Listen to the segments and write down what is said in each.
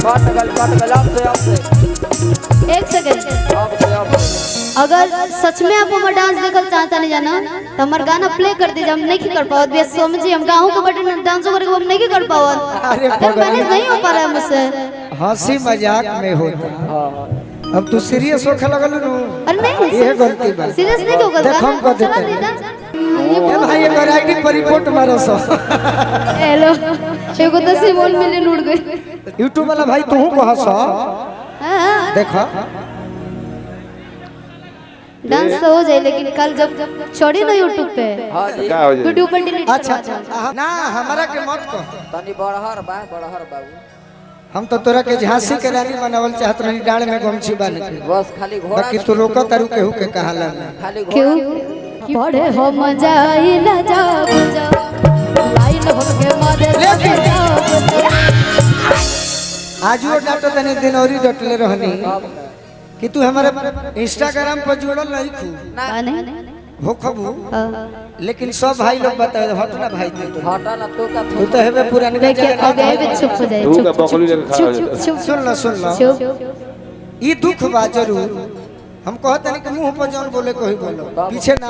कट गल आपसे एक सेकंड। अगर सच में आप हमारा डांस देखल चाहता नहीं जाना तो हमारा गाना प्ले कर दीजिए। हम नहीं कर पाओ बेस समझिए, हम गाँव के बटन डांस करके हम नहीं कर पाओ। मैनेज नहीं हो पा रहा है मुझसे। हंसी मजाक में होता। अब तू सीरियस होखे लगल नु। अरे नहीं ये गलती बा। सीरियस नहीं होगा। देख हम कर देते ये भाई एक आईडी पर रिपोर्ट मारो सो। हेलो एगो 10 बोल मिलियन उड़ गए। यूट्यूब वाला भाई तू को हंसो। हां देखो डांस तो हो जाए लेकिन कल जब छोड़ी ना यूट्यूब पे क्या हो जाए वीडियो पर डिलीट। अच्छा ना हमारा के मत कह तनी बड़हर बाबू। हम तो तोरा के झांसी के रानी बनावल चाहत रही डांड में गमछी बांध के। बस खाली घोड़ा बाकी तू रोको तारू केहू के कहाला ना। खाली क्यों पड़े हो मजाई ना जाओ लाइन होके मारे आज वो डाटो तने दिन औरी डटले रहनी कि तू हमारे इंस्टाग्राम पर जुड़ल नहीं खू नहीं हो खबू। लेकिन सब भाई लोग बताए हटना भाई तू हटा ना तो का तू तो हेबे पुरानी देखिए अब आए भी चुप हो जाए। तू का बकली लेके खड़ा हो जाता। चुप सुन लो ई दुख बा जरूर। हम कहते नहीं कि मुंह पर जौन बोले कोई बोलो पीछे ना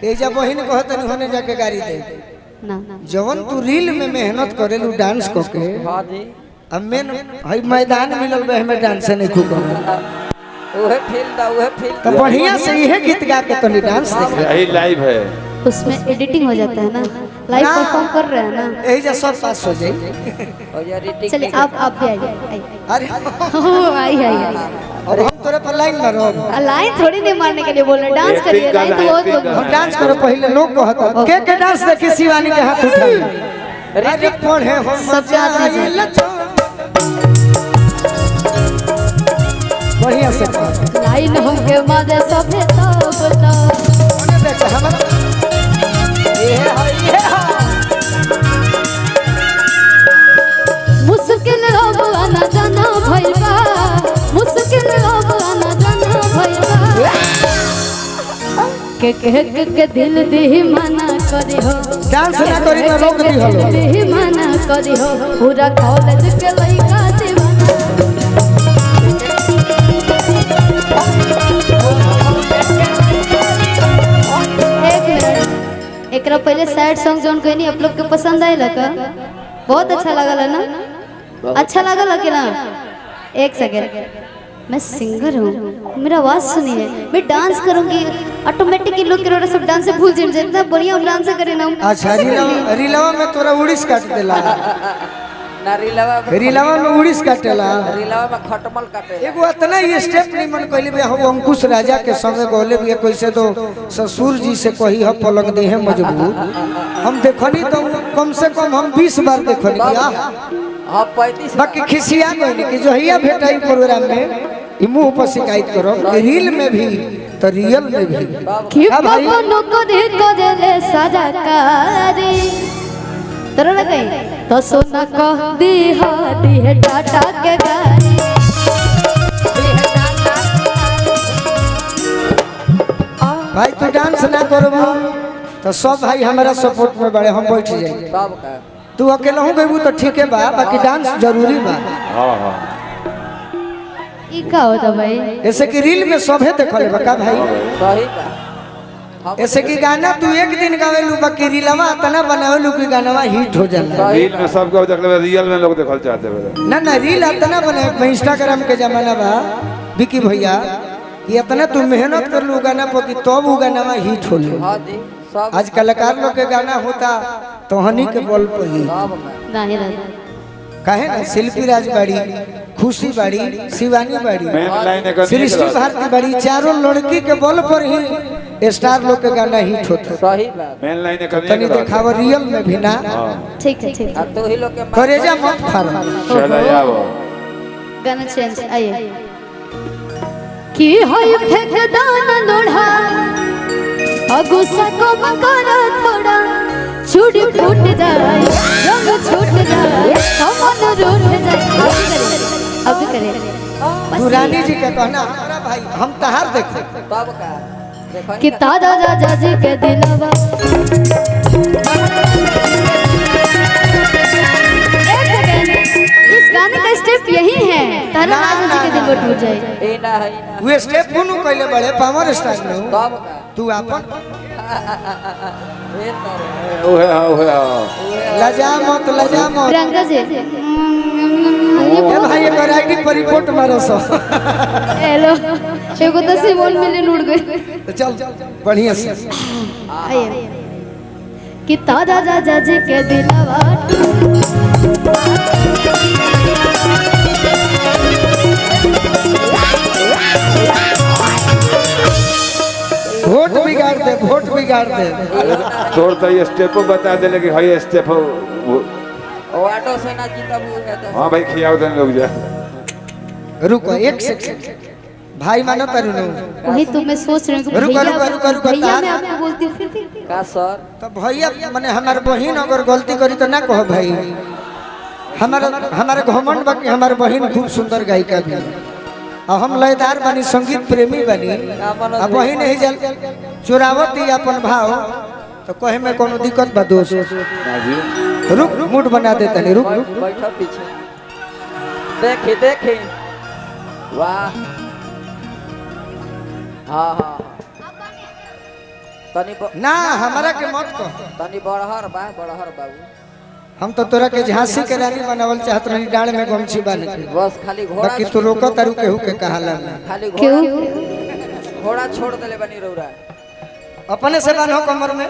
ए जब बहिन कहते नहीं होने जाके गाड़ी दे ना जवन तू रील में मेहनत करेलू डांस करके। हां जी अब मेन भाई मैदान मिलल बे हमें डांस नहीं खूब ओहे फील्ड तो बढ़िया से यही गीत गा के तो डांस देख। यही लाइव है उसमें एडिटिंग हो जाता है ना। लाइव परफॉर्म कर रहे हैं ना यही जा सब पास हो जाए। और यार रेटिंग चलिए आप भी आइए। अरे आई अब हम तोरे पर लाइन मारो। लाइन थोड़ी नहीं मारने के लिए बोल रहे डांस करिए। लाइन तो बहुत हम डांस करो पहले लोग कहता के डांस देखी शिवानी के हाथ उठाई। अरे पढ़े हो सब याद है। बढ़िया से लाइन होके मारे सभे तब देख हमारा मुश्किल अब आना जाना भइबा। मुश्किल अब आना जाना भइबा। के दिल दी मना करी हो डांस ना करी तो रोक दी हलो दी मना करी हो पूरा कॉलेज के लइका दीवाना। एक पहले सैड सॉन्ग जोन कहनी आप लोग के पसंद आए लगा बहुत अच्छा लगा ना। अच्छा लगा कि ना। एक सेकंड मैं सिंगर हूँ मेरा आवाज सुनिए। मैं डांस करूंगी ऑटोमेटिकली लोग के सब डांस से भूल जाए। इतना बढ़िया हम डांस करे ना। अच्छा रीलावा में तोरा उड़ीस काट देला ना रीलावा में उड़ीस काटेला रीलावा में खटमल काटे। एगो इतना ही स्टेप नहीं मन कहले बे हम अंकुश राजा के संगे गोले भी कैसे तो ससुर जी से कही ह पलक दे है मजबूत। हम देखनी तो कम से कम हम 20 बार देखनी हां 35 बाकी खिसिया कहनी कि जो हिया भेटाई प्रोग्राम में ई मुंह पर शिकायत करो कि रील में भी तो रियल में भी क्यों बाबू को दे को दे सजा कारी तोरा लगे तो सोना कह दी है टाटा के गाड़ी। भाई तू डांस ना करबू तो सब भाई हमारा सपोर्ट में बड़े हम बैठ जाए। बाबू का तू अकेला हूं गईबू तो ठीक है बा बाकी डांस जरूरी बा। हां हां ई का होता भाई ऐसे कि रील में सभे देखले बा का भाई। सही का ऐसे कि गाना तू एक दिन गावेलू बाकी रीलवा तना बनावेलू कि गानावा हिट हो जाला। रील में सब को देख ले रियल में लोग देखल चाहते हैं ना रील तना बने इंस्टाग्राम के जमाना बा विकी भैया ये इतना तू मेहनत कर लू गाना पर कि तब वो गानावा हिट होले। हां जी सब आज कलाकार लोग के गाना होता तो हनी के बल पर ही नहीं काहे ना शिल्पी राज बाड़ी खुशी बाड़ी शिवानी बाड़ी मेन लाइन एक सृष्टि भारती बाड़ी चारों लड़की के बल पर ही स्टार लोग के गाना हिट होता। सही बात मेन लाइन एक तनी देखाव रियल में भी ना ठीक है ठीक है। तो ही लोग के करेजा मत फाड़ चला जाओ गाना चेंज आइए की होय फेंक दाना लोढ़ा गुस्सा को मकर थोड़ा छूट फूट जाए रंग छूट जाए हमन रूठ जाए। अब करे पुरानी जी के कहना हमारा भाई हम तहार देखे तब का देखो कि दादा राजा जी के दिलवा इस गाने का स्टेप स्टेप यही है तारा ना, राजा जी के दिल पर टूट जाए। ए ना है ना वो स्टेप पुनु कइले बड़े पावर स्टाइल में तब का तू अपन ए तारे ओहे हाँ लजा मत प्रियंका जी ए भाई एक आईडी पर रिपोर्ट मारो सो हेलो एगो तो सिमोन मिलियन उड़ गई। चल बढ़िया से आइए कि तारा राजा जी के दिलवा वोट बिगाड़ दे तोड़ तो ये स्टेपो बता दे कि हाई स्टेप हो वाटो से ना जीता वो कहता हाँ भाई खियाओ देने लोग जा रुको एक सेकंड भाई मानो तारू नो वही तो मैं सोच रही हूँ कि रुको, भैया रुको, रुको, भैया तार। मैं आपको बोलती हूँ फिर भी का सर तो भैया माने हमार बहन अगर गलती करी तो ना कहो भाई हमारे घमंड बाकी हमारे बहन खूब सुंदर गायिका भी है और हम लयदार बनी संगीत प्रेमी बनी अब बहन ही जल चुरावती अपन भाव तो कहे में कोनो दिक्कत बा दोस्त हाँ जी रुक मूड बना देते नहीं रुक बैठो पीछे देखे वाह हाँ हाँ तनी ना हमारा के मत कह तनी बड़हर बाबू हम तो तोरा के झांसी के रानी बनावल चाहत रही डाड़ में गमछी बांध के बस खाली घोड़ा बाकी तू रोको तारू केहू के कहाला ना खाली क्यों घोड़ा छोड़ देले बनी रौरा अपने से बांधो कमर में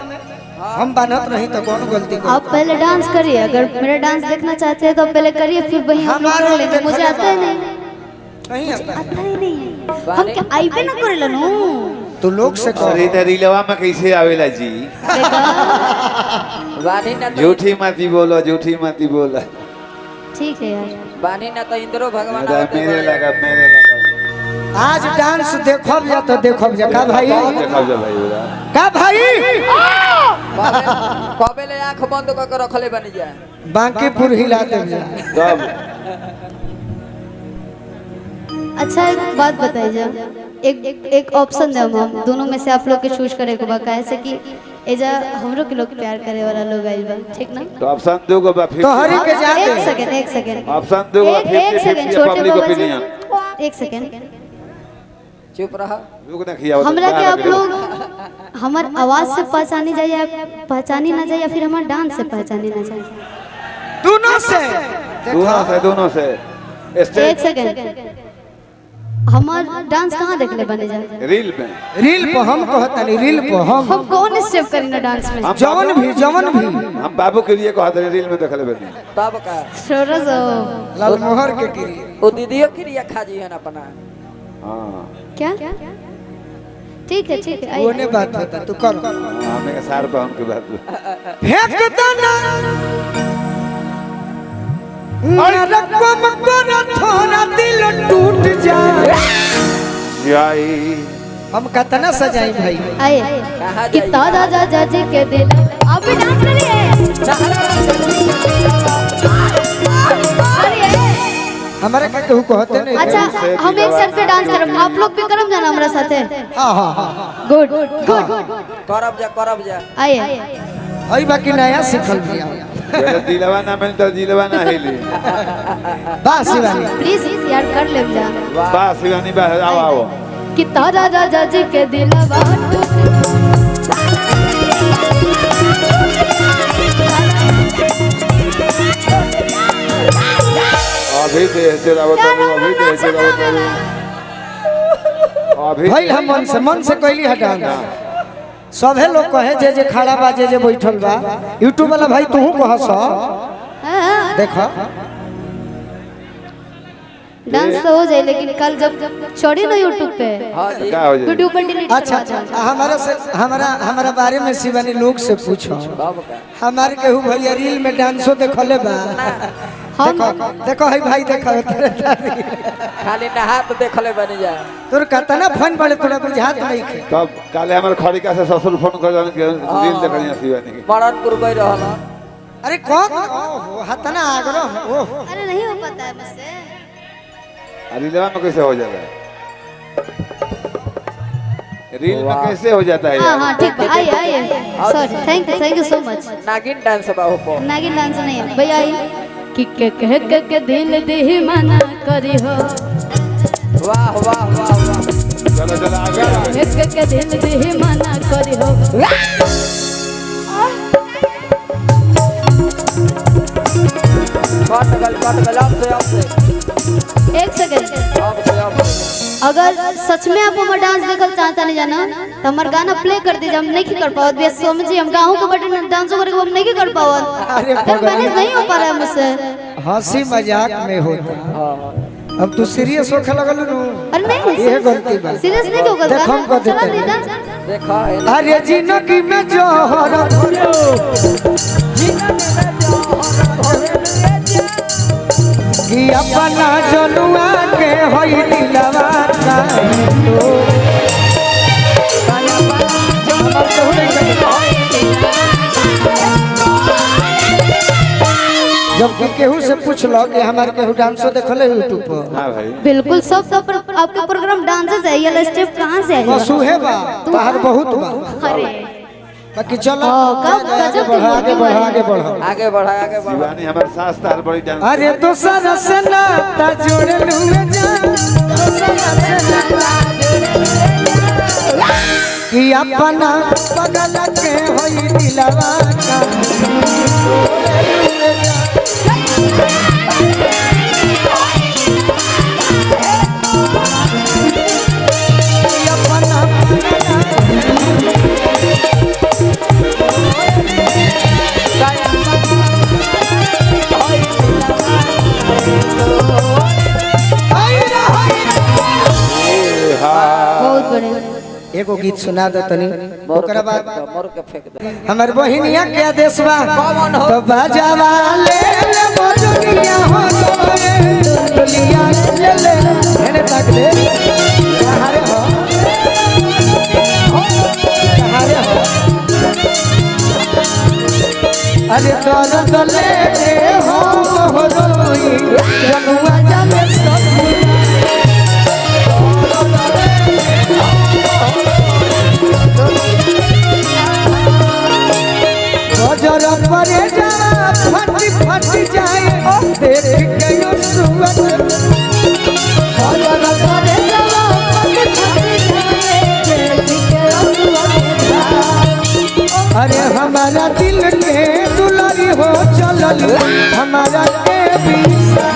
हम बांधत नहीं तो कौन गलती कर आप पहले डांस करिए, अगर मेरा डांस देखना चाहते हैं तो पहले करिए फिर वही हम लोग कर लेंगे। मुझे आता ही नहीं, नहीं आता आता ही नहीं है। हम क्या आईबे ना करे लो तू लोग से अरे कह रीलवा में कैसे आवेला जी बानी ना तो झूठी माती बोलो ठीक है यार। बानी ना तो इंद्रो भगवान मेरे लगा आज डांस देखब या तो देखब जा का भाई देखा जा भाई बोला का भाई कबे ले आंख बंद करके रखले बनी जा बांकीपुर हिला दे जा तब अच्छा एक बात बताइए, एक ऑप्शन दे हम दोनों में से आप लोग के चूज करे को बा, कैसे कि एजा हमरो के लोग प्यार करे वाला लोग आइल बा, ठीक ना? तो ऑप्शन दो को बा तो हरी के जा दे एक सेकंड ऑप्शन दो को एक सेकंड 50 छोटे पब्लिक बाबा ओपिनियन जी, एक सेकंड चुप रहा रुक ना खियाओ हमरा के आप लोग हमार आवाज से पहचानी जाए या पहचानी ना जाए या फिर हमार डांस से पहचानी ना जाए? दोनों से एक स्टेज सेकंड हमार डांस कहाँ देखले बने जाए? रील में रील पर हम कहता नहीं रील पर हम कौन स्टेप करी ना डांस में? जवन भी हम बाबू के लिए कहते हैं रील में देखले बनी तब का छोड़ो सो लालमोहर के गिरी ओ दीदियो क्रिया खा जी है ना अपना हां क्या? ठीक है वो ने बात होता तू कर हमें के सार पे उनके बात फेंक देना रकम कर थोड़ा दिल टूट जाए जाई हम कतना सजाई भाई आए कहा कि तारा राजा जी के दिल आप भी डांस करिए हमारे का केहू कहते नहीं अच्छा हम एक साथ पे डांस करब, आप लोग भी करब जाना हमरा साथे? हां हां गुड करब जा आइए हई बाकी नया सिखल दिया पहले दिलवा ना मिल तो दिलवा ना हिली बा शिवानी प्लीज यार कर ले जा बा शिवानी बा आओ कि तारा राजा जी के दिलवा अभी दे तेरा बताओ अभी दे तेरा बताओ अभी भाई हम मन से कहली हटा सभे लोग कहे जे खड़ा बा जे बैठल बा यूट्यूब वाला भाई तू कह सो देखो डांस तो हो जाए लेकिन कल जब छोड़ी ना यूट्यूब पे हां जी क्या हो जाए वीडियो पर डिलीट अच्छा हमारा बारे में शिवानी लोग से पूछो तब का हमारे केहू भैया रील में डांसो देखले बा देखो है भाई देखो खाली नहात देखले बनी जा तोर कतना फन बड़े तोरा बुझात नहीं खे तब काले हमारे खड़िका से ससुर फोन कर जाने के रील देखनी शिवानी की मरणपुर गई रहल अरे कौन ओहो हतना आग्रह ओहो अरे नहीं हो पाता है मुझसे रील में कैसे हो जाता है रील में कैसे हो जाता है हाँ यार हाँ ठीक है आइए आइए sorry thank you so much. नागिन डांस बा हो नागिन डांस नहीं है भैया आइए कि के दिल दे मना करी हो वाह वाह वाह वाह चलो चलो आगे के दिल दे मना करी हो कट गल अब से एक सेकंड अब से अगर सच में आप हमारा डांस देखल चाहता नहीं जाना तो हमारा गाना प्ले कर दीजिए। हम नहीं कर पाओ बे समझिए हम गाँव के बटन डांस करके हम नहीं कर पाओ अरे मैनेज नहीं हो पा रहा है मुझसे। हंसी मजाक में होता अब तू सीरियस होखे लगल नु अरे नहीं ये गलती बा सीरियस नहीं होगा देख हम कर चला देते दे हैं। डांस देखा है अरे जिंदगी में जोहर घोलो कि अपना जनुआ के होई दिलवा काहे जब केहू से पूछलो कि हमारे केहू डांसो देखले यूट्यूब पर हाँ भाई बिल्कुल सब आपके प्रोग्राम डांसेस है ये स्टेप कहाँ से है बसुहे बा बाहर बहुत बा अरे बाकी चलो गजब आगे बढ़ आगे बढ़ आगे बढ़ा आगे बढ़ा शिवानी हमारे सास तार बड़ी डांस अरे तो सारा से नाता जोड़ लूंगा जान कि अपना बगल के होई दिलवा का बहुत बड़े एगो गीत सुना दो तनी ओकरा बाद मोर के फेंक दे हमर बहिनिया के आदेश बा कौन हो? तो बाजावा ले ले मोजनिया हो तोरे दुनिया ले ले हेने तक दे कहां रे हो कहां रे हो अरे तोर दले हो रोई जनुआ जाने सब गजर परे जा फटी फटी जाए देख के यो सुवत गजर परे जा फटी फटी जाए देख के यो सुवत अरे हमारा दिल के दुलारी हो चलल हमारा के बीसा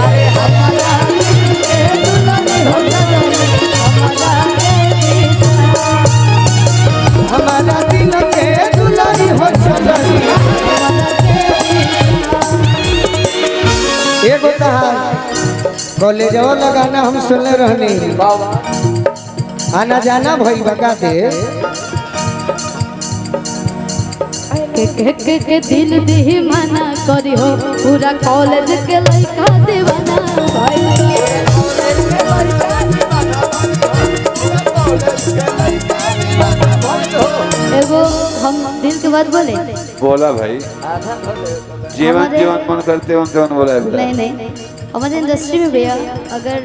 अरे हमारा दिल के दुलारी हो चलल हमारा के बीसा हमारा दिल के दुलारी हो चलल एगो तहार कॉलेजवा लगाना हम सुनले रहनी बाबा आना जाना भई बका दे के दिल दे मना करी हो पूरा कॉलेज के लड़का दीवाना एगो हम दिल के बात बोले बोला भाई आधा भले जीवन जीवन मन करते बोला है नहीं नहीं हमारे इंडस्ट्री में भैया अगर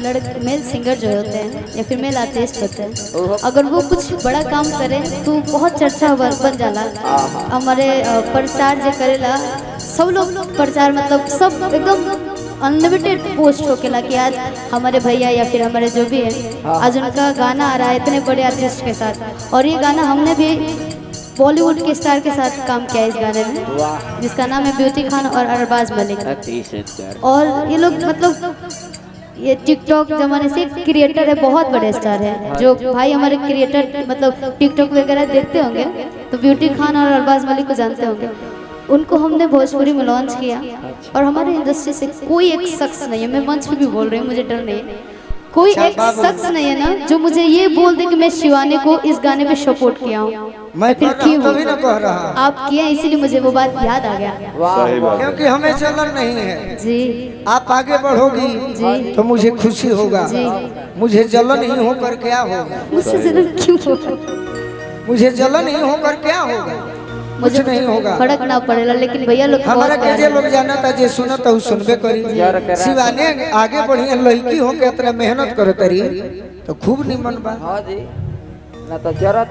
लड़के मेल सिंगर जो होते हैं या फिर मेल आर्टिस्ट होते हैं अगर वो कुछ बड़ा काम करे तो बहुत चर्चा बन जाला। हमारे प्रचार जो करेला सब लोग प्रचार मतलब सब एकदम अनलिमिटेड पोस्ट होकेला कि आज हमारे भैया या फिर हमारे जो भी है आज उनका गाना आ रहा है इतने बड़े आर्टिस्ट के साथ। और ये गाना हमने भी बॉलीवुड के स्टार के साथ काम किया इस गाने में जिसका नाम है ब्यूटी खान और अरबाज मलिक। और ये लोग मतलब ये टिकटॉक जमाने से क्रिएटर है, बहुत बड़े स्टार है जो भाई हमारे क्रिएटर मतलब टिकटॉक वगैरह देखते होंगे तो ब्यूटी खान और अरबाज मलिक को जानते होंगे। उनको हमने भोजपुरी में लॉन्च किया और हमारे इंडस्ट्री से कोई एक शख्स नहीं है, मैं मंच पे भी बोल रही हूँ मुझे डर नहीं है, कोई एक शख्स नहीं है ना जो मुझे ये बोल दे कि मैं शिवानी को इस गाने में सपोर्ट किया हूँ। मैं फिर क्यों तभी ना कह रहा आप किए इसीलिए मुझे वो बात याद आ गया। सही बात है। क्योंकि हमें चलन नहीं है। जी आप आगे बढ़ोगी जी तो मुझे खुशी होगा, जी मुझे जलन नहीं होकर क्या होगा, मुझसे जलन क्यों होगा? मुझे जलन नहीं होकर क्या होगा, मुझे कुछ नहीं होगा। फर्क ना पड़ेगा लेकिन भैया लोग हमारा बहुत के जे लोग जाना था जे सुना था सुनबे करी। शिवानी आगे बढ़िया लड़की हो के इतना मेहनत करो तरी तो खूब निमन बा। हाँ जी ना तो जरा